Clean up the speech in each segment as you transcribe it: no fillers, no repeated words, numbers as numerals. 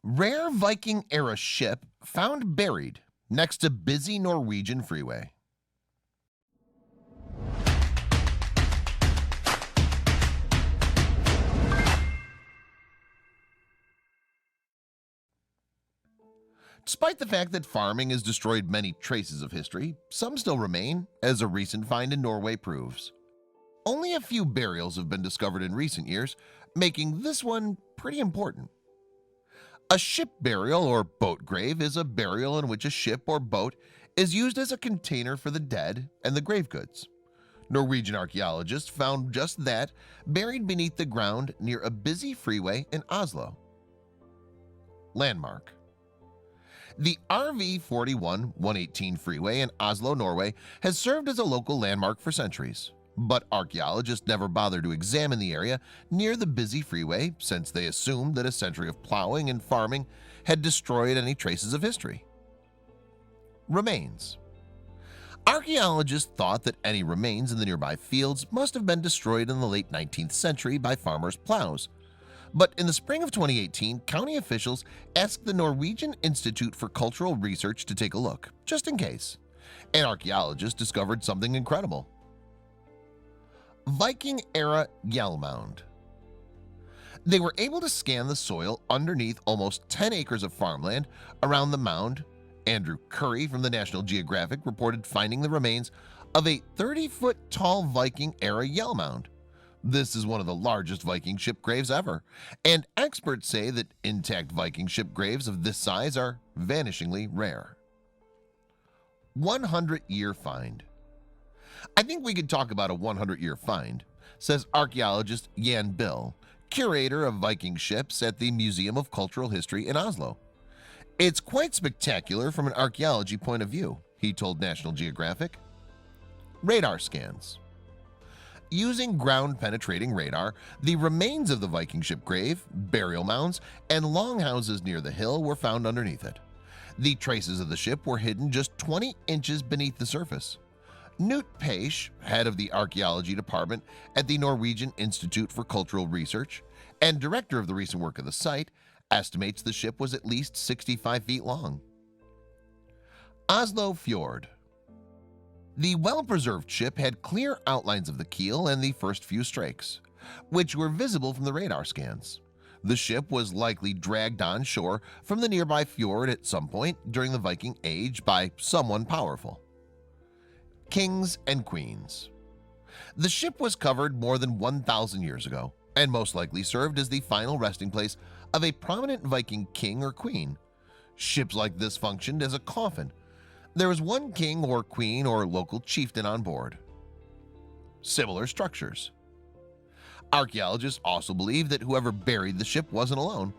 Rare Viking-era ship found buried next to busy Norwegian Freeway. Despite the fact that farming has destroyed many traces of history, some still remain, as a recent find in Norway proves. Only a few burials have been discovered in recent years, making this one pretty important. A ship burial or boat grave is a burial in which a ship or boat is used as a container for the dead and the grave goods. Norwegian archaeologists found just that buried beneath the ground near a busy freeway in Oslo. Landmark. The RV 41-118 freeway in Oslo, Norway has served as a local landmark for centuries. But archaeologists never bothered to examine the area near the busy freeway since they assumed that a century of plowing and farming had destroyed any traces of history. Remains. Archaeologists thought that any remains in the nearby fields must have been destroyed in the late 19th century by farmers' plows. But in the spring of 2018, county officials asked the Norwegian Institute for Cultural Research to take a look, just in case. And archaeologists discovered something incredible. Viking-era Yell Mound. They were able to scan the soil underneath almost 10 acres of farmland around the mound. Andrew Curry from the National Geographic reported finding the remains of a 30-foot-tall Viking-era Yell Mound. This is one of the largest Viking ship graves ever, and experts say that intact Viking ship graves of this size are vanishingly rare. 100-year find. I think we could talk about a 100-year find, says archaeologist Jan Bill, curator of Viking ships at the Museum of Cultural History in Oslo. It's quite spectacular from an archaeology point of view, he told National Geographic. Radar scans. Using ground-penetrating radar, the remains of the Viking ship grave, burial mounds, and longhouses near the hill were found underneath it. The traces of the ship were hidden just 20 inches beneath the surface. Knut Paish, head of the archaeology department at the Norwegian Institute for Cultural Research and director of the recent work of the site, estimates the ship was at least 65 feet long. Oslo Fjord. The well-preserved ship had clear outlines of the keel and the first few strakes, which were visible from the radar scans. The ship was likely dragged on shore from the nearby fjord at some point during the Viking Age by someone powerful. Kings and queens. The ship was covered more than 1,000 years ago and most likely served as the final resting place of a prominent Viking king or queen. Ships like this functioned as a coffin. There was one king or queen or local chieftain on board. Similar structures. Archaeologists also believe that whoever buried the ship wasn't alone.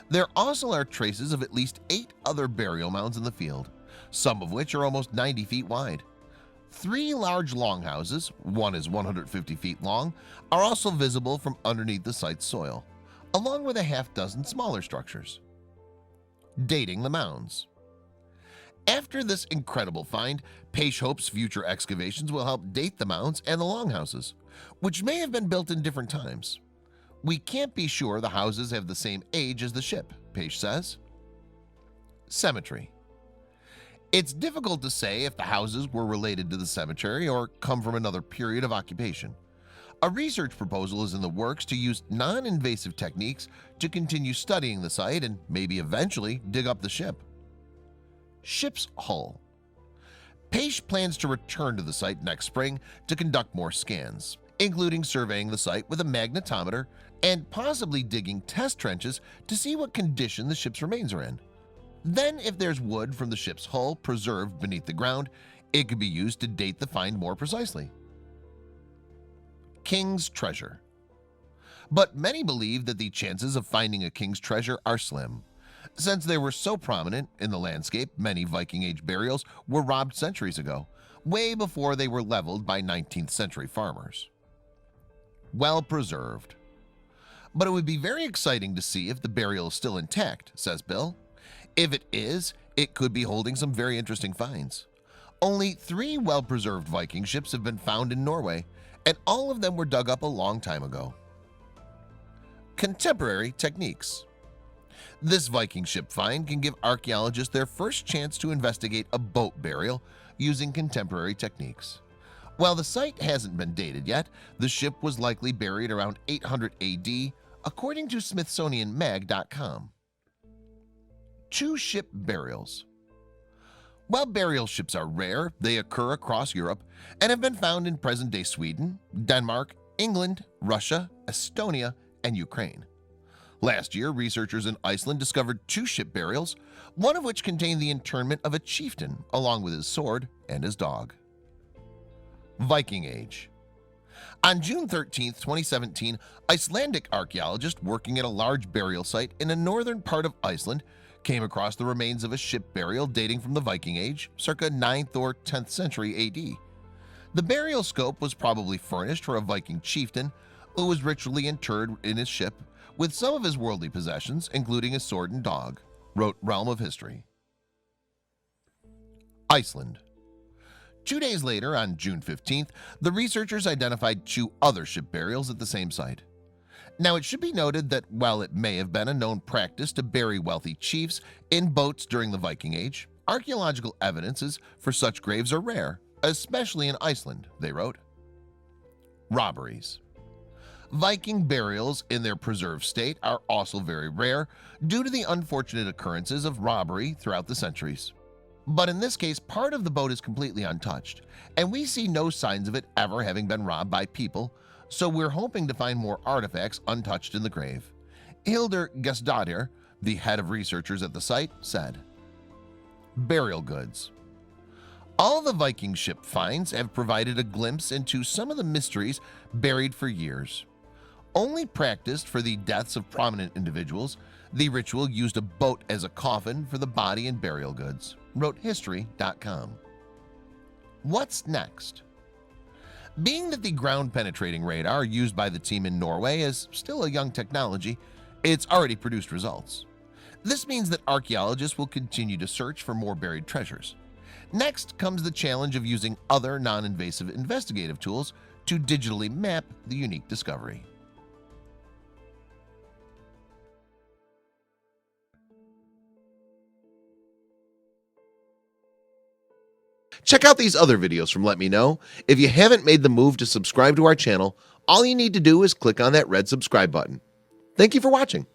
There also are traces of at least 8 other burial mounds in the field, some of which are almost 90 feet wide. 3 large longhouses, one is 150 feet long, are also visible from underneath the site's soil, along with a half-dozen smaller structures. Dating the mounds. After this incredible find, Paish hopes future excavations will help date the mounds and the longhouses, which may have been built in different times. We can't be sure the houses have the same age as the ship, Paish says. Cemetery. It's difficult to say if the houses were related to the cemetery or come from another period of occupation. A research proposal is in the works to use non-invasive techniques to continue studying the site and maybe eventually dig up the ship. Ship's hull. Paish plans to return to the site next spring to conduct more scans, including surveying the site with a magnetometer and possibly digging test trenches to see what condition the ship's remains are in. Then, if there's wood from the ship's hull preserved beneath the ground, it could be used to date the find more precisely. King's treasure. But many believe that the chances of finding a king's treasure are slim. Since they were so prominent in the landscape, many Viking Age burials were robbed centuries ago, way before they were leveled by 19th century farmers. Well preserved. But it would be very exciting to see if the burial is still intact, says Bill. If it is, it could be holding some very interesting finds. Only 3 well-preserved Viking ships have been found in Norway, and all of them were dug up a long time ago. Contemporary techniques. This Viking ship find can give archaeologists their first chance to investigate a boat burial using contemporary techniques. While the site hasn't been dated yet, the ship was likely buried around 800 AD, according to SmithsonianMag.com. Two ship burials. While burial ships are rare, they occur across Europe and have been found in present-day Sweden, Denmark, England, Russia, Estonia, and Ukraine. Last year, researchers in Iceland discovered two ship burials, one of which contained the internment of a chieftain along with his sword and his dog. Viking Age. On June 13, 2017, Icelandic archaeologists working at a large burial site in the northern part of Iceland came across the remains of a ship burial dating from the Viking Age, circa 9th or 10th century AD. The burial scope was probably furnished for a Viking chieftain who was ritually interred in his ship with some of his worldly possessions, including his sword and dog, wrote Realm of History. Iceland. 2 days later, on June 15th, the researchers identified two other ship burials at the same site. Now, it should be noted that while it may have been a known practice to bury wealthy chiefs in boats during the Viking Age, archaeological evidences for such graves are rare, especially in Iceland, they wrote. Robberies. Viking burials in their preserved state are also very rare due to the unfortunate occurrences of robbery throughout the centuries. But in this case, part of the boat is completely untouched, and we see no signs of it ever having been robbed by people, so we're hoping to find more artifacts untouched in the grave. Hildur Gesdottir, the head of researchers at the site, said. Burial goods. All the Viking ship finds have provided a glimpse into some of the mysteries buried for years. Only practiced for the deaths of prominent individuals, the ritual used a boat as a coffin for the body and burial goods, wrote History.com. What's next? Being that the ground-penetrating radar used by the team in Norway is still a young technology, it's already produced results. This means that archaeologists will continue to search for more buried treasures. Next comes the challenge of using other non-invasive investigative tools to digitally map the unique discovery. Check out these other videos from Let Me Know. If you haven't made the move to subscribe to our channel, all you need to do is click on that red subscribe button. Thank you for watching.